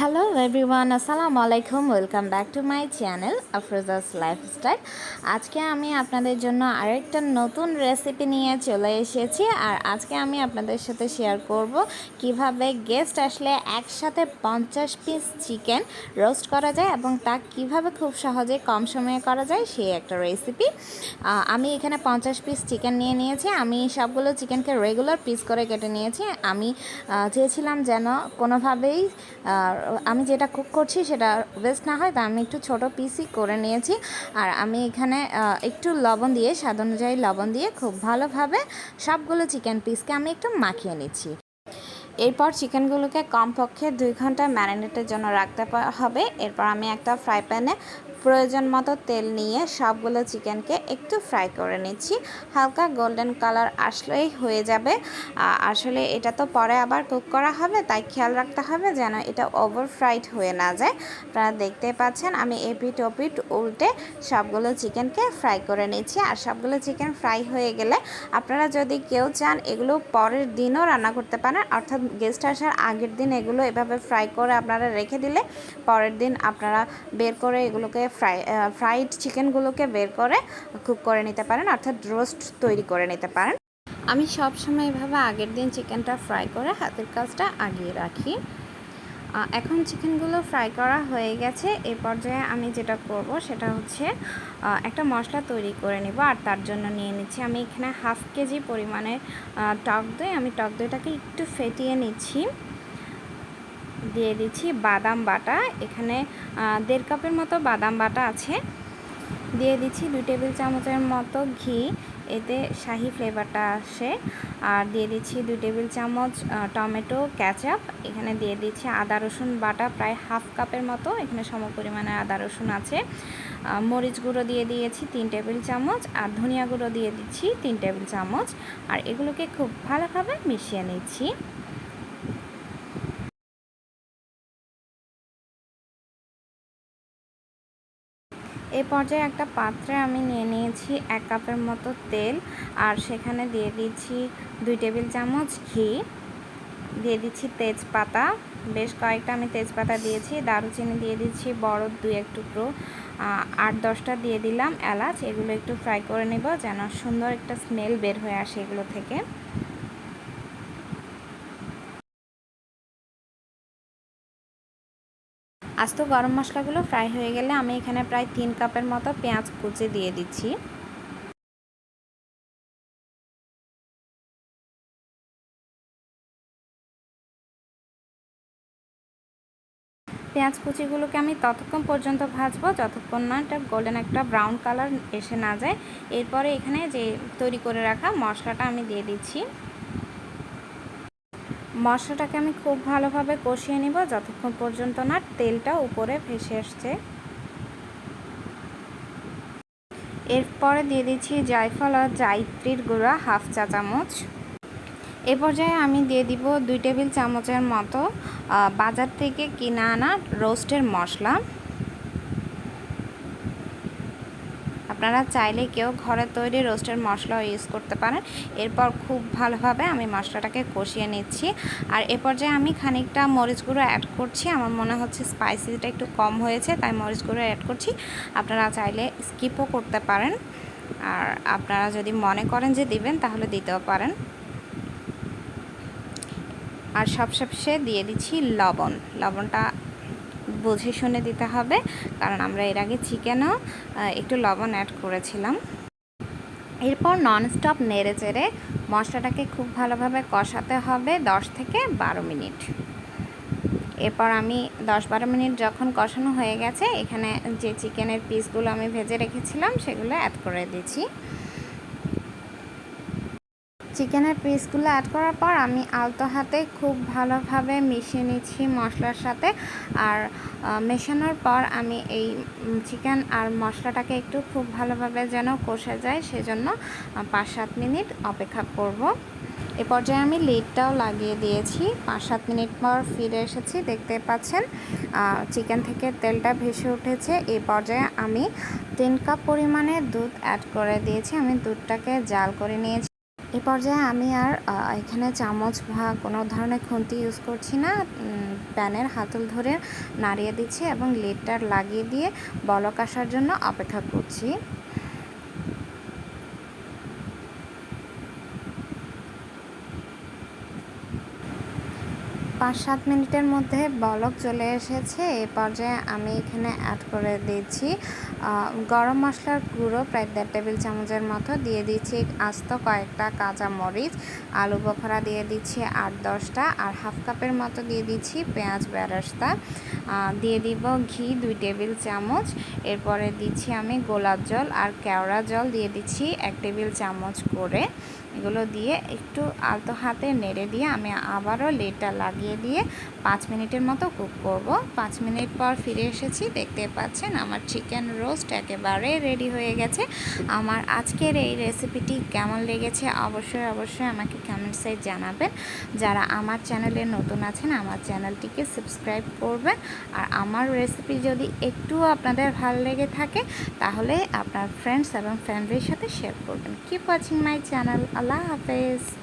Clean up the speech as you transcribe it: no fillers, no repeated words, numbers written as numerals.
Hello everyone, আসসালামু আলাইকুম। Welcome back to my channel Afroza's lifestyle. আজকে আমি আপনাদের জন্য আরেকটা নতুন রেসিপি নিয়ে চলে এসেছি। আর আজকে আমি আপনাদের সাথে শেয়ার করব কিভাবে গেস্ট আসলে একসাথে 50 পিস চিকেন রোস্ট করা যায় এবং তা কিভাবে খুব সহজে কম সময়ে করা যায় সেই একটা রেসিপি। আমি এখানে 50 পিস চিকেন নিয়ে নিয়েছি। আমি সবগুলো চিকেনকে রেগুলার পিস করে কেটে নিয়েছি। আমি চেয়েছিলাম যেন কোনোভাবেই আমি যেটা কুক করছি সেটা ওয়েস্ট না হয়, তা আমি একটু ছোট পিসই করে নিয়েছি। আর আমি এখানে একটু লবণ দিয়ে, স্বাদ অনুযায়ী লবণ দিয়ে খুব ভালোভাবে সবগুলো চিকেন পিসকে আমি একটু মাখিয়ে নিচ্ছি। এরপর চিকেনগুলোকে কমপক্ষে 2 ঘন্টা ম্যারিনেটের জন্য রাখতে হবে। এরপর আমি একটা ফ্রাই প্যানে প্রয়োজন মতো তেল নিয়ে সবগুলো চিকেনকে একটু ফ্রাই করে নিচ্ছি। হালকা গোল্ডেন কালার আসলেই হয়ে যাবে। আসলে এটা তো পরে আবার কুক করা হবে, তাই খেয়াল রাখতে হবে যেন এটা ওভার ফ্রাইড হয়ে না যায়। আপনারা দেখতে পাচ্ছেন আমি এপিট ওপিট উল্টে সবগুলো চিকেনকে ফ্রাই করে নিচ্ছি। আর সবগুলো চিকেন ফ্রাই হয়ে গেলে আপনারা যদি কেউ চান এগুলো পরের দিনও রান্না করতে পারেন, অর্থাৎ গেস্ট আসার আগের দিন এগুলো এভাবে ফ্রাই করে আপনারা রেখে দিলে পরের দিন আপনারা বের করে এগুলোকে ফ্রাইড চিকেনগুলোকে বের করে কুক করে নিতে পারেন, অর্থাৎ রোস্ট তৈরি করে নিতে পারেন। আমি সবসময় এভাবে আগের দিন চিকেনটা ফ্রাই করে হাতের কাজটা আগিয়ে রাখি। এখন চিকেনগুলো ফ্রাই করা হয়ে গেছে। এই পর্যায়ে আমি যেটা করব সেটা হচ্ছে একটা মশলা তৈরি করে নেব। আর তার জন্য নিয়ে নিচ্ছি আমি এখানে হাফ কেজি পরিমাণের টক দই। আমি টক দইটাকে একটু ফেটিয়ে নিচ্ছি। দিয়ে দিচ্ছি বাদাম বাটা। এখানে 1.5 কাপের মতো বাদাম বাটা আছে। দিয়ে দিচ্ছি 2 টেবিল চামচের মতো ঘি, এতে শাহি ফ্লেভারটা আসে। আর দিয়ে দিচ্ছি 2 টেবিল চামচ টমেটো ক্যাচাপ। এখানে দিয়ে দিচ্ছি আদা রসুন বাটা প্রায় হাফ কাপের মতো, এখানে সম পরিমাণে আদা রসুন আছে। মরিচ গুঁড়ো দিয়ে দিয়েছি 3 টেবিল চামচ, আর ধনিয়া গুঁড়ো দিয়ে দিচ্ছি 3 টেবিল চামচ। আর এগুলোকে খুব ভালোভাবে মিশিয়ে নিচ্ছি। এই পর্যায়ে একটা পাত্রে আমি নিয়ে নিয়েছি 1 কাপের মতো তেল, আর সেখানে দিয়ে দিচ্ছি 2 টেবিল চামচ ঘি। দিয়ে দিচ্ছি তেজপাতা, বেশ কয়েকটা আমি তেজপাতা দিয়েছি। দারুচিনি দিয়ে দিচ্ছি বড় 2-1 টুকরো। 8-10টা দিয়ে দিলাম এলাচ। এগুলো একটু ফ্রাই করে নেব যেন সুন্দর একটা স্মেল বের হয়ে আসে এগুলো থেকে। আস্ত গরম মশলাগুলো ফ্রাই হয়ে গেলে আমি এখানে প্রায় 3 কাপের মতো পেঁয়াজ কুচি দিয়ে দিচ্ছি। পেঁয়াজ কুচিগুলোকে আমি ততক্ষণ পর্যন্ত ভাজবো যতক্ষণ না এটা গোল্ডেন একটা ব্রাউন কালার এসে না যায়। এরপরে এখানে যে তৈরি করে রাখা মশলাটা আমি দিয়ে দিচ্ছি। মশলাটাকে আমি খুব ভালোভাবে কষিয়ে নিব যতক্ষণ পর্যন্ত না তেলটা উপরে ভেসে আসছে। এরপরে দিয়ে দিচ্ছি জায়ফল আর জায়ত্রীর গুঁড়া হাফ চা চামচ। এ পর্যায়ে আমি দিয়ে দিব 2 টেবিল চামচের মতো বাজার থেকে কিনে আনা রোস্টের মশলা। আপনারা চাইলে কেউ ঘরে তৈরি রোস্টের মশলাও ইউজ করতে পারেন। এরপর খুব ভালোভাবে আমি মশলাটাকে কষিয়ে নিচ্ছি। আর এ পর্যায়ে আমি খানিকটা মরিচ গুঁড়ো অ্যাড করছি। আমার মনে হচ্ছে স্পাইসিটা একটু কম হয়েছে, তাই মরিচ গুঁড়ো অ্যাড করছি। আপনারা চাইলে স্কিপও করতে পারেন, আর আপনারা যদি মনে করেন যে দিবেন তাহলে দিতেও পারেন। আর সবশেষে দিয়ে দিচ্ছি লবণ। লবণটা বুঝে শুনে দিতে হবে, কারণ আমরা এর আগে চিকেনও একটু লবণ অ্যাড করেছিলাম। এরপর ননস্টপ নেড়ে চেড়ে মশলাটাকে খুব ভালোভাবে কষাতে হবে 10 থেকে 12 মিনিট। এরপর আমি 10-12 মিনিট যখন কষানো হয়ে গেছে, এখানে যে চিকেনের পিসগুলো আমি ভেজে রেখেছিলাম সেগুলো অ্যাড করে দিচ্ছি। চিকেনের পিসগুলো অ্যাড করার পর আমি আলতো হাতে খুব ভালোভাবে মিশিয়ে নিচ্ছি মশলার সাথে। আর মেশানোর পর আমি এই চিকেন আর মশলাটাকে একটু খুব ভালোভাবে যেন কষে যায় সেজন্য 5-7 মিনিট অপেক্ষা করব। এ পর্যায়ে আমি লিডটাও লাগিয়ে দিয়েছি। 5-7 মিনিট পর ফিরে এসেছি। দেখতে পাচ্ছেন চিকেন থেকে তেলটা ভেসে উঠেছে। এই পর্যায়ে আমি 3 কাপ পরিমাণে দুধ অ্যাড করে দিয়েছি। আমি দুধটাকে জাল করে নিয়েছি। এই পর্যায়ে আমি আর এখানে চামচ বা কোনো ধরনের খুন্তি ইউজ করছি না। প্যানের হাতল ধরে নাড়িয়ে দিচ্ছি এবং লিডটা লাগিয়ে দিয়ে বলক আসার জন্য অপেক্ষা করছি। 5-7 মিনিটের মধ্যে বলক চলে এসেছে। এই পর্যায়ে আমি এখানে অ্যাড করে দিচ্ছি গরম মশলার গুঁড়ো প্রায় 1.5 টেবিল চামচের মতো, দিয়ে দিচ্ছি আস্ত কয়েকটা কাঁচা মরিচ, আলু বোখরা দিয়ে দিচ্ছি 8-10টা, আর হাফ কাপের মতো দিয়ে দিচ্ছি পেঁয়াজ বেরেস্তা, দিয়ে দিব ঘি 2 টেবিল চামচ। এরপরে দিচ্ছি আমি গোলাপ জল আর কেওড়া জল দিয়ে দিচ্ছি 1 টেবিল চামচ করে। এগুলো দিয়ে একটু আলতো হাতে নেড়ে দিয়ে আমি আবারও লিডটা লাগিয়ে দিয়ে 5 মিনিটের মতো কুক করব। 5 মিনিট পর ফিরে এসেছি। দেখতে পাচ্ছেন আমার চিকেন রোস্ট একেবারে রেডি হয়ে গেছে। আমার আজকের এই রেসিপিটি কেমন লেগেছে অবশ্যই আমাকে কমেন্টসে জানাবেন। যারা আমার চ্যানেলে নতুন আছেন আমার চ্যানেলটিকে সাবস্ক্রাইব করবেন, আর আমার রেসিপি যদি একটুও আপনাদের ভালো লেগে থাকে তাহলে আপনার ফ্রেন্ডস এবং ফ্যামিলির সাথে শেয়ার করবেন। Keep watching my channel. আল্লাহ হাফেজ।